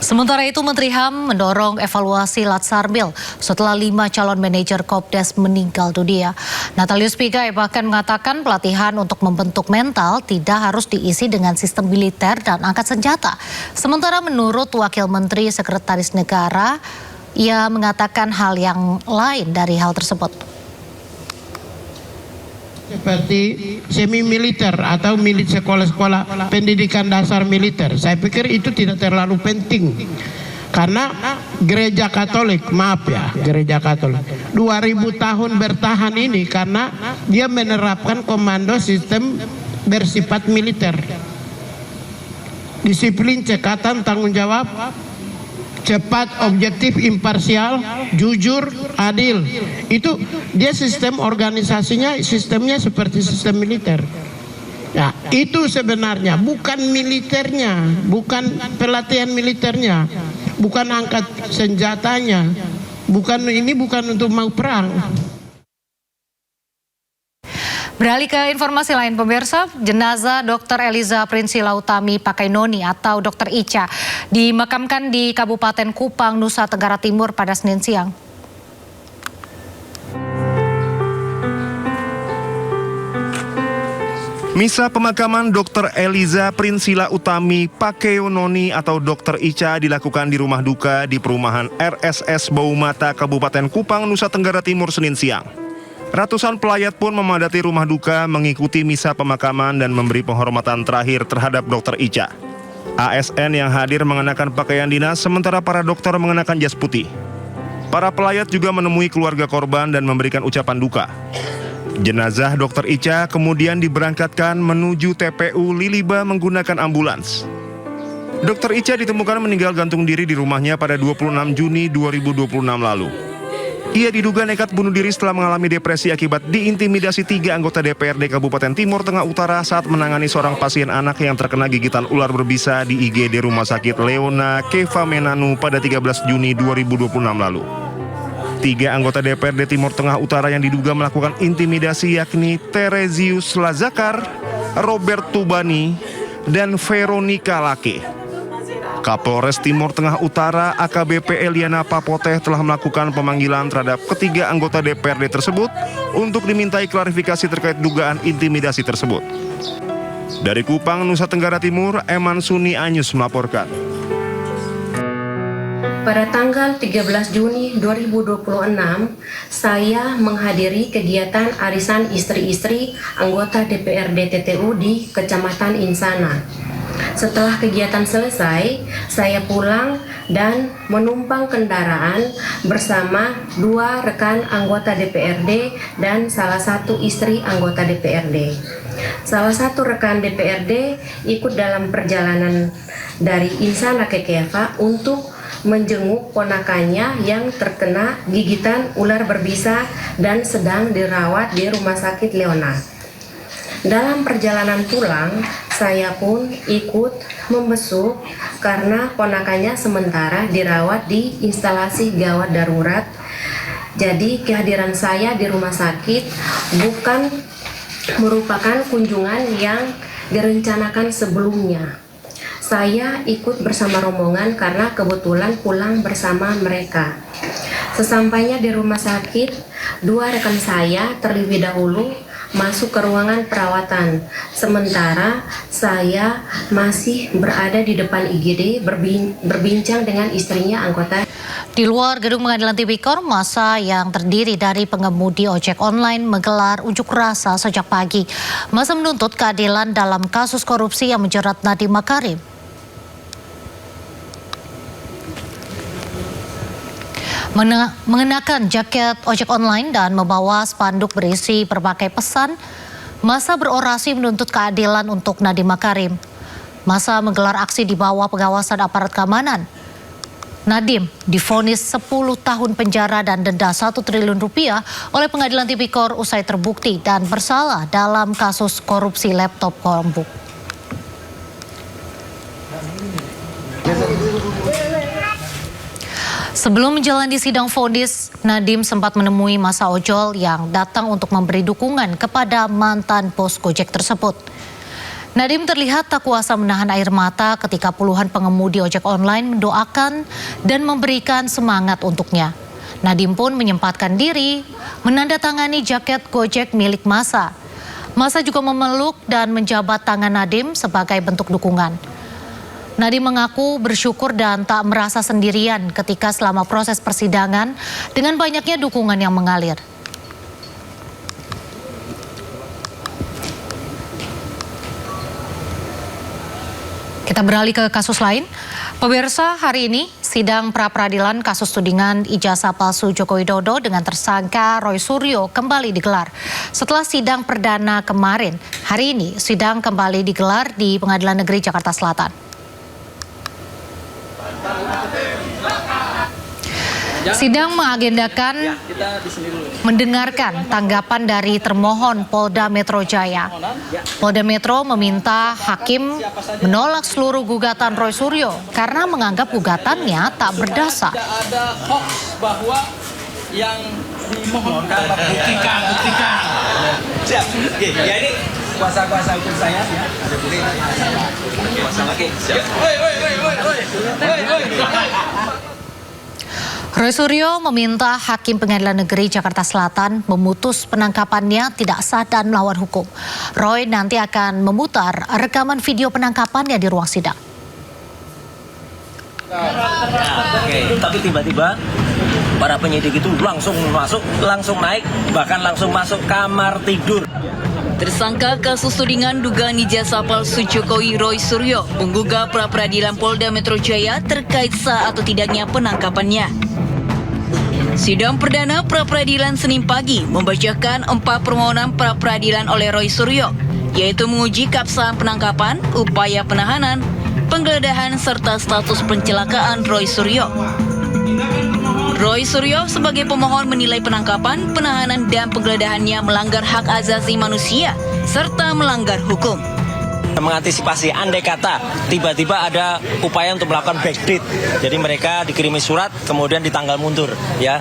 Sementara itu, Menteri HAM mendorong evaluasi Latsarmil setelah 5 calon manajer Kopdes meninggal dunia. Natalius Pigai bahkan mengatakan pelatihan untuk membentuk mental tidak harus diisi dengan sistem militer dan angkat senjata. Sementara menurut Wakil Menteri Sekretaris Negara, ia mengatakan hal yang lain dari hal tersebut. Seperti semi militer atau sekolah-sekolah pendidikan dasar militer, saya pikir itu tidak terlalu penting karena gereja Katolik, gereja Katolik 2000 tahun bertahan ini karena dia menerapkan komando sistem bersifat militer, disiplin, cekatan, tanggung jawab, cepat, objektif, imparsial, jujur, adil. Itu dia sistem organisasinya, sistemnya seperti sistem militer. Ya, itu sebenarnya bukan militernya, bukan pelatihan militernya, bukan angkat senjatanya, bukan untuk mau perang. Beralih ke informasi lain, pemirsa, jenazah Dr. Eliza Prinsila Utami Pakainoni atau Dr. Ica dimakamkan di Kabupaten Kupang, Nusa Tenggara Timur pada Senin siang. Misa pemakaman Dr. Eliza Prinsila Utami Pakainoni atau Dr. Ica dilakukan di rumah duka di perumahan RSS Baumata, Kabupaten Kupang, Nusa Tenggara Timur, Senin siang. Ratusan pelayat pun memadati rumah duka mengikuti misa pemakaman dan memberi penghormatan terakhir terhadap Dr. Ica. ASN yang hadir mengenakan pakaian dinas, sementara para dokter mengenakan jas putih. Para pelayat juga menemui keluarga korban dan memberikan ucapan duka. Jenazah Dr. Ica kemudian diberangkatkan menuju TPU Liliba menggunakan ambulans. Dr. Ica ditemukan meninggal gantung diri di rumahnya pada 26 Juni 2026 lalu. Ia diduga nekat bunuh diri setelah mengalami depresi akibat diintimidasi 3 anggota DPRD Kabupaten Timur Tengah Utara saat menangani seorang pasien anak yang terkena gigitan ular berbisa di IGD Rumah Sakit Leona Keva Menanu pada 13 Juni 2026 lalu. 3 anggota DPRD Timur Tengah Utara yang diduga melakukan intimidasi yakni Terezius Lazakar, Robert Tubani, dan Veronica Lake. Kapolres Timur Tengah Utara AKBP Eliana Papoteh telah melakukan pemanggilan terhadap ketiga anggota DPRD tersebut untuk dimintai klarifikasi terkait dugaan intimidasi tersebut. Dari Kupang, Nusa Tenggara Timur, Eman Suni Anyus melaporkan. Pada tanggal 13 Juni 2026, saya menghadiri kegiatan arisan istri-istri anggota DPRD TTU di Kecamatan Insana. Setelah kegiatan selesai, saya pulang dan menumpang kendaraan bersama 2 rekan anggota DPRD dan salah satu istri anggota DPRD. Salah satu rekan DPRD ikut dalam perjalanan dari Insana ke Keva untuk menjenguk ponakannya yang terkena gigitan ular berbisa dan sedang dirawat di Rumah Sakit Leona. Dalam perjalanan pulang, saya pun ikut membesuk karena ponakannya sementara dirawat di instalasi gawat darurat. Jadi kehadiran saya di rumah sakit bukan merupakan kunjungan yang direncanakan sebelumnya. Saya ikut bersama rombongan karena kebetulan pulang bersama mereka. Sesampainya di rumah sakit, 2 rekan saya terlebih dahulu masuk ke ruangan perawatan. Sementara saya masih berada di depan IGD berbincang dengan istrinya anggota. Di luar gedung pengadilan tipikor, massa yang terdiri dari pengemudi ojek online menggelar unjuk rasa sejak pagi. Massa menuntut keadilan dalam kasus korupsi yang menjerat Nadiem Makarim. Mengenakan jaket ojek online dan membawa spanduk berisi berbagai pesan, massa berorasi menuntut keadilan untuk Nadiem Makarim. Massa menggelar aksi di bawah pengawasan aparat keamanan. Nadiem divonis 10 tahun penjara dan denda 1 triliun rupiah oleh pengadilan tipikor usai terbukti dan bersalah dalam kasus korupsi laptop Chromebook. Sebelum menjalani sidang vonis, Nadiem sempat menemui massa ojol yang datang untuk memberi dukungan kepada mantan bos Gojek tersebut. Nadiem terlihat tak kuasa menahan air mata ketika puluhan pengemudi ojek online mendoakan dan memberikan semangat untuknya. Nadiem pun menyempatkan diri menandatangani jaket Gojek milik massa. Massa juga memeluk dan menjabat tangan Nadiem sebagai bentuk dukungan. Nadiem mengaku bersyukur dan tak merasa sendirian ketika selama proses persidangan dengan banyaknya dukungan yang mengalir. Kita beralih ke kasus lain. Pemirsa, hari ini sidang pra-peradilan kasus tudingan ijazah palsu Joko Widodo dengan tersangka Roy Suryo kembali digelar. Setelah sidang perdana kemarin, hari ini sidang kembali digelar di Pengadilan Negeri Jakarta Selatan. Sidang mengagendakan mendengarkan tanggapan dari termohon Polda Metro Jaya. Polda Metro meminta hakim menolak seluruh gugatan Roy Suryo karena menganggap gugatannya tak berdasar. Ada hoax bahwa yang dimohonkan buktikan. Siap. Oke, ya ini kuasa-kuasa hukum saya ya. Ada bukti. Kuasa lagi. Siap. Woi. Roy Suryo meminta Hakim Pengadilan Negeri Jakarta Selatan memutus penangkapannya tidak sah dan melawan hukum. Roy nanti akan memutar rekaman video penangkapannya di ruang sidang. Tapi tiba-tiba para penyidik itu langsung naik, bahkan langsung masuk kamar tidur. Tersangka kasus tudingan dugaan ijazah palsu Jokowi Roy Suryo menggugah pra-peradilan Polda Metro Jaya terkait sah atau tidaknya penangkapannya. Sidang perdana pra-peradilan Senin pagi membacakan 4 permohonan pra-peradilan oleh Roy Suryo, yaitu menguji keabsahan penangkapan, upaya penahanan, penggeledahan serta status pencelakaan Roy Suryo. Roy Suryo sebagai pemohon menilai penangkapan, penahanan dan penggeledahannya melanggar hak asasi manusia serta melanggar hukum. Mengantisipasi andai kata tiba-tiba ada upaya untuk melakukan backdate. Jadi mereka dikirimi surat kemudian ditanggal mundur. Ya,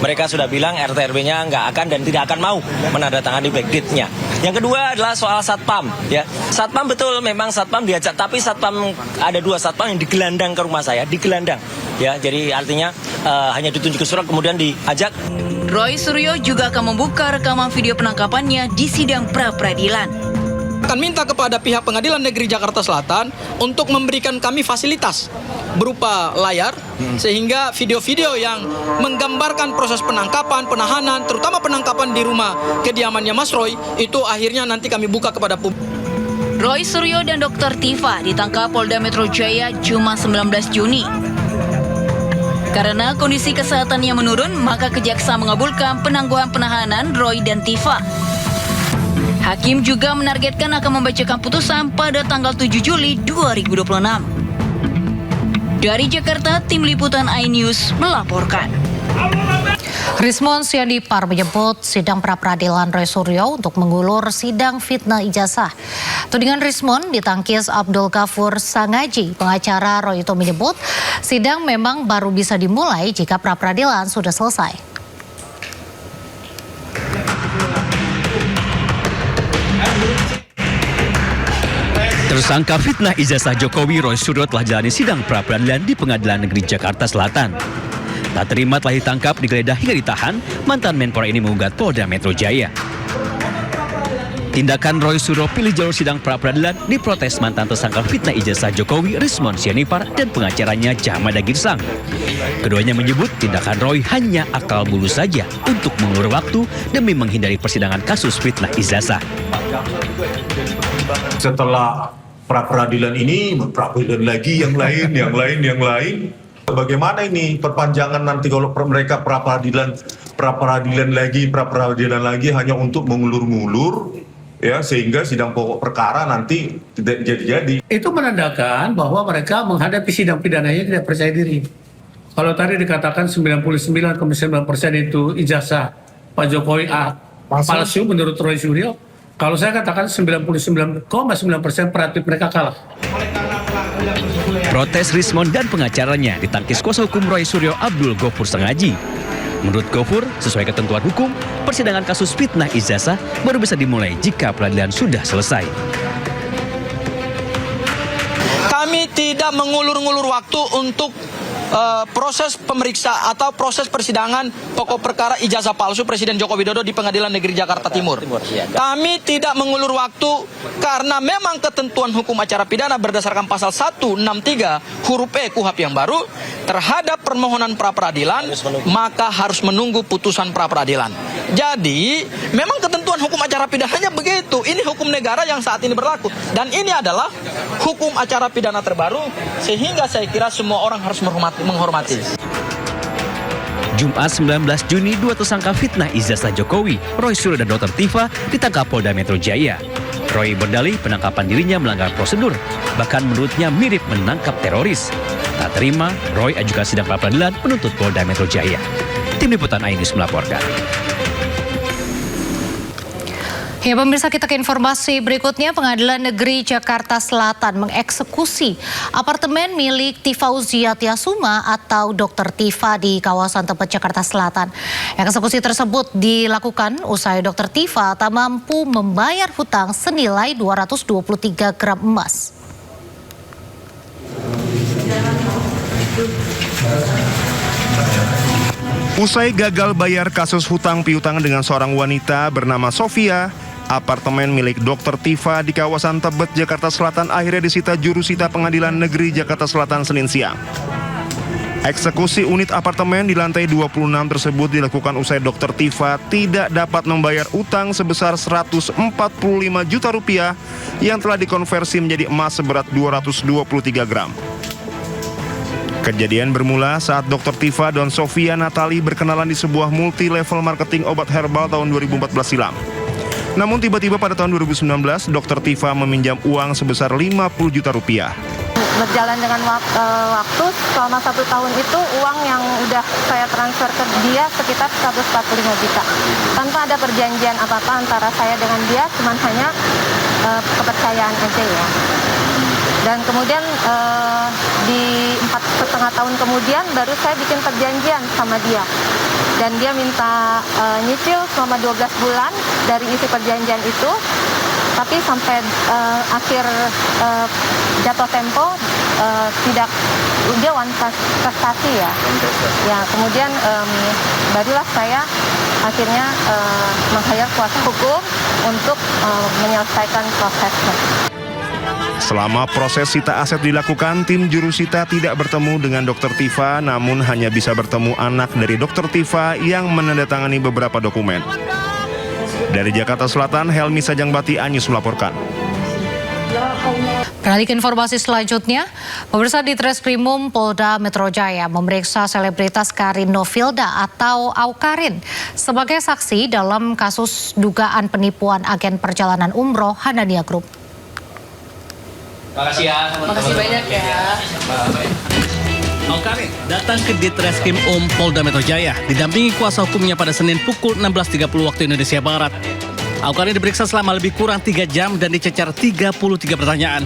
mereka sudah bilang RT/RW-nya nggak akan dan tidak akan mau menandatangani backdate-nya. Yang kedua adalah soal satpam. Ya, satpam betul memang satpam diajak, tapi satpam ada 2 satpam yang digelandang ke rumah saya, digelandang. Ya, jadi artinya hanya ditunjuk surat kemudian diajak. Roy Suryo juga akan membuka rekaman video penangkapannya di sidang pra-peradilan. Akan minta kepada pihak Pengadilan Negeri Jakarta Selatan untuk memberikan kami fasilitas berupa layar sehingga video-video yang menggambarkan proses penangkapan, penahanan, terutama penangkapan di rumah kediamannya Mas Roy itu akhirnya nanti kami buka kepada publik. Roy Suryo dan Dr. Tifa ditangkap Polda Metro Jaya Jumat 19 Juni. Karena kondisi kesehatannya menurun, maka Kejaksaan mengabulkan penangguhan penahanan Roy dan Tifa. Hakim juga menargetkan akan membacakan putusan pada tanggal 7 Juli 2026. Dari Jakarta, Tim Liputan iNews melaporkan. Rismon Sianipar menyebut sidang pra-peradilan Roy Suryo untuk mengulur sidang fitnah ijazah. Tudingan Rismon ditangkis Abdul Ghafur Sangaji. Pengacara Roy itu menyebut sidang memang baru bisa dimulai jika pra-peradilan sudah selesai. Tersangka fitnah ijazah Jokowi Roy Suryo telah jalani sidang pra-peradilan di Pengadilan Negeri Jakarta Selatan. Tak terima telah ditangkap, digeledah hingga ditahan, mantan Menpora ini menggugat Polda Metro Jaya. Tindakan Roy Suryo pilih jalur sidang pra-peradilan diprotes mantan tersangka fitnah ijazah Jokowi Rismon Sianipar dan pengacaranya Jahmada Girsang. Keduanya menyebut tindakan Roy hanya akal bulus saja untuk mengulur waktu demi menghindari persidangan kasus fitnah ijazah. Setelah pra-peradilan ini, pra-peradilan lagi yang lain. Bagaimana ini perpanjangan nanti kalau mereka pra-peradilan lagi hanya untuk mengulur-ngulur ya sehingga sidang pokok perkara nanti tidak jadi-jadi. Itu menandakan bahwa mereka menghadapi sidang pidananya tidak percaya diri. Kalau tadi dikatakan 99,9% itu ijazah Pak Jokowi palsu menurut Roy Suryo, kalau saya katakan 99,9% praktik mereka kalah. Protes Rismon dan pengacaranya ditangkis kuasa hukum Roy Suryo Abdul Ghafur Sangaji. Menurut Ghafur, sesuai ketentuan hukum, persidangan kasus fitnah ijazah baru bisa dimulai jika peradilan sudah selesai. Kami tidak mengulur-ngulur waktu untuk proses pemeriksa atau proses persidangan pokok perkara ijazah palsu Presiden Joko Widodo di Pengadilan Negeri Jakarta Timur. Kami tidak mengulur waktu karena memang ketentuan hukum acara pidana berdasarkan pasal 163 huruf E KUHP yang baru terhadap permohonan pra-peradilan maka harus menunggu putusan pra-peradilan. Jadi memang ketentuan hukum acara pidananya begitu. Ini hukum negara yang saat ini berlaku dan ini adalah hukum acara pidana terbaru sehingga saya kira semua orang harus menghormati. Jumat 19 Juni, dua tersangka fitnah ijazah Jokowi, Roy Suryo dan Dr. Tifa, ditangkap Polda Metro Jaya. Roy berdalih penangkapan dirinya melanggar prosedur, bahkan menurutnya mirip menangkap teroris. Tak terima, Roy ajukan sidang pra-peradilan menuntut Polda Metro Jaya. Tim Liputan iNews melaporkan. Ya pemirsa, kita ke informasi berikutnya. Pengadilan Negeri Jakarta Selatan mengeksekusi apartemen milik Tifauzia Tiasuma atau Dr. Tifa di kawasan Tebet, Jakarta Selatan. Eksekusi tersebut dilakukan usai Dr. Tifa tak mampu membayar hutang senilai 223 gram emas. Usai gagal bayar kasus hutang piutang dengan seorang wanita bernama Sofia, apartemen milik Dr. Tifa di kawasan Tebet, Jakarta Selatan akhirnya disita jurusita Pengadilan Negeri Jakarta Selatan Senin siang. Eksekusi unit apartemen di lantai 26 tersebut dilakukan usai Dr. Tifa tidak dapat membayar utang sebesar 145 juta rupiah yang telah dikonversi menjadi emas seberat 223 gram. Kejadian bermula saat Dr. Tifa dan Sofia Natali berkenalan di sebuah multi-level marketing obat herbal tahun 2014 silam. Namun tiba-tiba pada tahun 2019, Dr. Tifa meminjam uang sebesar 50 juta rupiah. Berjalan dengan waktu, selama 1 tahun itu uang yang udah saya transfer ke dia sekitar 145 juta. Tanpa ada perjanjian apa-apa antara saya dengan dia, cuman hanya kepercayaan aja ya. Dan kemudian di 4,5 tahun kemudian baru saya bikin perjanjian sama dia. Dan dia minta nyicil selama 12 bulan dari isi perjanjian itu. Tapi sampai akhir jatuh tempo dia one prestasi ya. Ya kemudian barulah saya akhirnya meng-hire kuasa hukum untuk menyelesaikan prosesnya. Selama proses sita aset dilakukan, tim jurusita tidak bertemu dengan Dr. Tifa, namun hanya bisa bertemu anak dari Dr. Tifa yang menandatangani beberapa dokumen. Dari Jakarta Selatan, Helmi Sajangbati, iNews melaporkan. Beralih ke informasi selanjutnya, pemirsa, di Treskrimum Polda Metro Jaya memeriksa selebritas Karin Novilda atau Aukarin sebagai saksi dalam kasus dugaan penipuan agen perjalanan umroh Hanania Group. Makasih ya. Makasih banyak ya. Aukarin datang ke Ditreskrim Polda Metro Jaya didampingi kuasa hukumnya pada Senin pukul 16.30 waktu Indonesia Barat. Aukarin diperiksa selama lebih kurang 3 jam dan dicecar 33 pertanyaan.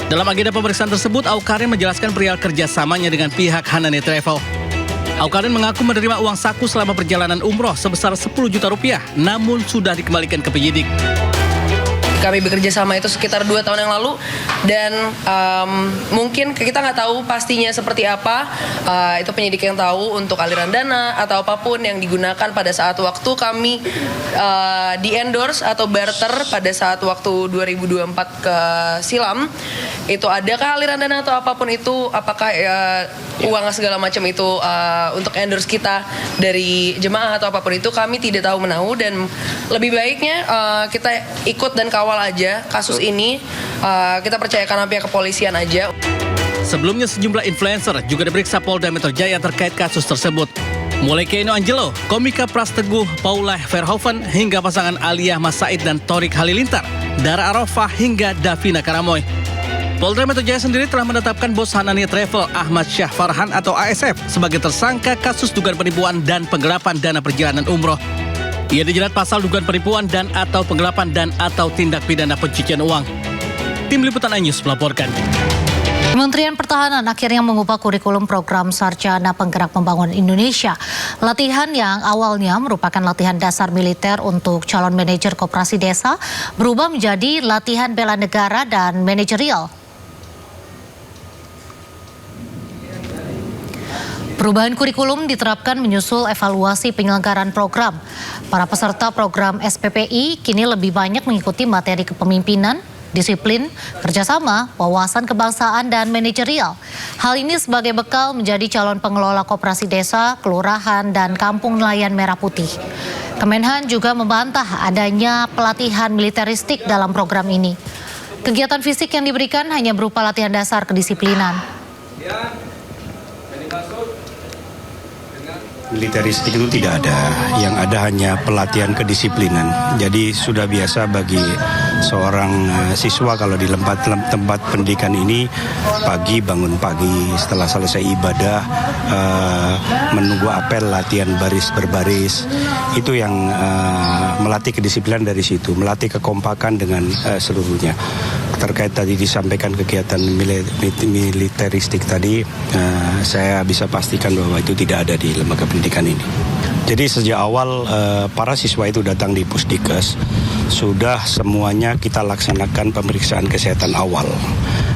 Dalam agenda pemeriksaan tersebut, Aukarin menjelaskan perihal kerjasamanya dengan pihak Hanania Travel. Aukarin mengaku menerima uang saku selama perjalanan umroh sebesar 10 juta rupiah, namun sudah dikembalikan ke penyidik. Kami bekerja sama itu sekitar 2 tahun yang lalu dan mungkin kita nggak tahu pastinya seperti apa, itu penyidik yang tahu untuk aliran dana atau apapun yang digunakan pada saat waktu kami di-endorse atau barter pada saat waktu 2024 ke silam. Itu adakah aliran dana atau apapun itu, apakah uang segala macam itu untuk endorse kita dari jemaah atau apapun itu, kami tidak tahu menahu dan lebih baiknya kita ikut dan kawal aja kasus ini, kita percayakan pihak kepolisian aja. Sebelumnya sejumlah influencer juga diperiksa Polda Metro Jaya terkait kasus tersebut. Mulai Keino Angelo, komika Prasteguh Paula Verhoeven hingga pasangan Aliyah Mas Said dan Torik Halilintar, Dara Arafah hingga Davina Karamoy. Polda Metro Jaya sendiri telah menetapkan bos Hanania Travel Ahmad Syah Farhan atau ASF sebagai tersangka kasus dugaan penipuan dan penggelapan dana perjalanan umroh. Ia dijerat pasal dugaan penipuan dan atau penggelapan dan atau tindak pidana pencucian uang. Tim Liputan iNews melaporkan. Kementerian Pertahanan akhirnya mengubah kurikulum program Sarjana Penggerak Pembangunan Indonesia. Latihan yang awalnya merupakan latihan dasar militer untuk calon manajer koperasi desa berubah menjadi latihan bela negara dan manajerial. Perubahan kurikulum diterapkan menyusul evaluasi penyelenggaraan program. Para peserta program SPPI kini lebih banyak mengikuti materi kepemimpinan, disiplin, kerjasama, wawasan kebangsaan, dan manajerial. Hal ini sebagai bekal menjadi calon pengelola koperasi desa, kelurahan, dan kampung nelayan Merah Putih. Kemenhan juga membantah adanya pelatihan militeristik dalam program ini. Kegiatan fisik yang diberikan hanya berupa latihan dasar kedisiplinan. Militeristik itu tidak ada, yang ada hanya pelatihan kedisiplinan. Jadi sudah biasa bagi seorang siswa kalau di tempat pendidikan ini pagi bangun pagi, setelah selesai ibadah menunggu apel, latihan baris berbaris. Itu yang melatih kedisiplinan dari situ, melatih kekompakan dengan seluruhnya. Terkait tadi disampaikan kegiatan militeristik tadi, saya bisa pastikan bahwa itu tidak ada di lembaga pendidikan ini. Jadi sejak awal para siswa itu datang di Pusdikes, sudah semuanya kita laksanakan pemeriksaan kesehatan awal.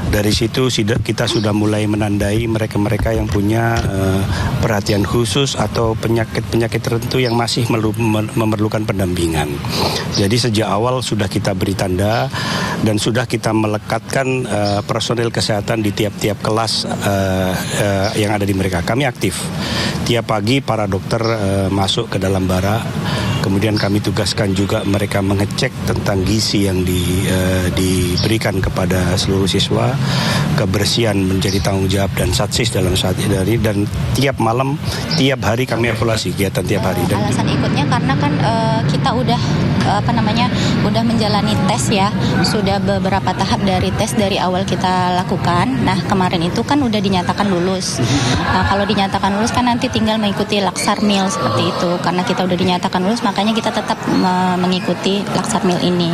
Dari situ kita sudah mulai menandai mereka-mereka yang punya perhatian khusus atau penyakit-penyakit tertentu yang masih memerlukan pendampingan. Jadi sejak awal sudah kita beri tanda dan sudah kita melekatkan personel kesehatan di tiap-tiap kelas yang ada di mereka. Kami aktif. Tiap pagi para dokter masuk ke dalam bara. Kemudian kami tugaskan juga mereka mengecek tentang gizi yang diberikan kepada seluruh siswa. Kebersihan menjadi tanggung jawab dan satsis dalam saat ini. Dan tiap malam, tiap hari kami evaluasi kegiatan tiap hari. Dan alasan ikutnya karena kan kita udah udah menjalani tes ya. Sudah beberapa tahap dari tes dari awal kita lakukan. Nah kemarin itu kan udah dinyatakan lulus. Nah kalau dinyatakan lulus kan nanti tinggal mengikuti Laksarmil seperti itu. Karena kita udah dinyatakan lulus, makanya kita tetap mengikuti Laksarmil ini.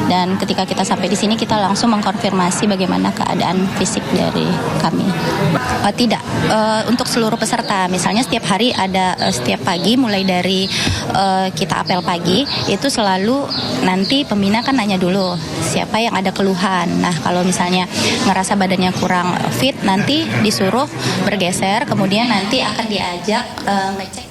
Dan ketika kita sampai di sini kita langsung mengkonfirmasi bagaimana keadaan fisik dari kami. Tidak, untuk seluruh peserta, misalnya setiap hari ada setiap pagi mulai dari kita apel pagi itu selalu nanti pembina kan nanya dulu siapa yang ada keluhan. Nah kalau misalnya ngerasa badannya kurang fit nanti disuruh bergeser, kemudian nanti akan diajak ngecek.